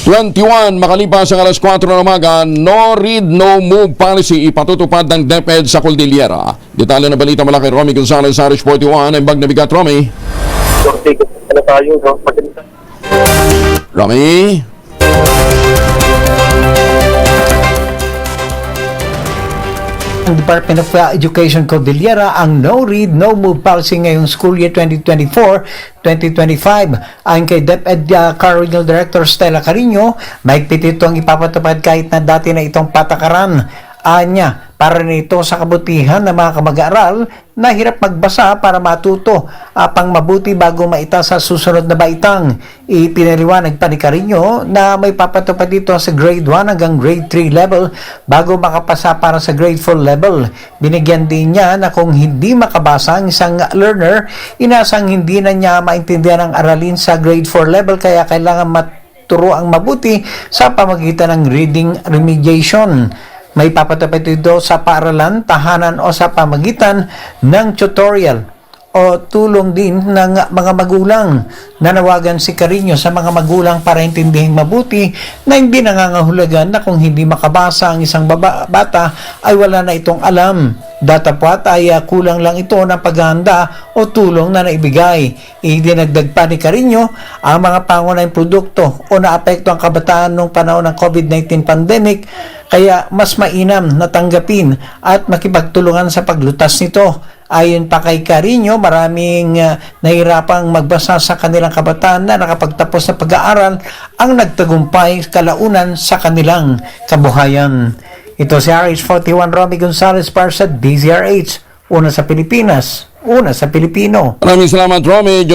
21 makalipas ang alas 4 ng umaga, no read, no move policy ipatutupad ng DepEd sa Cordillera. Detalye na balita mula kay Romy Gonzalez, Irish 41, ang bag na bigat, Romy. Romy? Ang Department of Education Cordillera ang no read, no move policy ngayong school year 2024-2025. Ayon kay DepEd Regional Director Stella Carino, mahigpit ito ang ipapatupad kahit na dati na itong patakaran. Anya, para nito sa kabutihan ng mga kamag-aaral na hirap magbasa para matuto pang mabuti bago maita sa susunod na baitang. Ipinaliwanag pa ni Carino na may papatupad dito sa grade 1 hanggang grade 3 level bago makapasa para sa grade 4 level. Binigyan din niya na kung hindi makabasa ang isang learner, inasang hindi na niya maintindihan ang aralin sa grade 4 level kaya kailangan maturo ang mabuti sa pamagitan ng reading remediation. May papatupad ito sa paaralan, tahanan o sa pamagitan ng tutorial o tulong din ng mga magulang. Nanawagan si Carino sa mga magulang para intindihing mabuti na hindi nangangahulugan na kung hindi makabasa ang isang bata ay wala na itong alam. Datapwat ay kulang lang ito ng paghahanda o tulong na naibigay. Idinagdag pa ni Carino ang mga pangunahing produkto o naapekto ang kabataan noong panahon ng COVID-19 pandemic, kaya mas mainam na tanggapin at makipagtulungan sa paglutas nito. Ayon pa kay Carino, maraming nahirapang magbasa sa kanilang kabataan na nakapagtapos na pag-aaral ang nagtagumpay kalaunan sa kanilang kabuhayan. Ito si RH41 Romy Gonzalez para sa DZRH. Una sa Pilipinas, una sa Pilipino. Maraming salamat, Romy.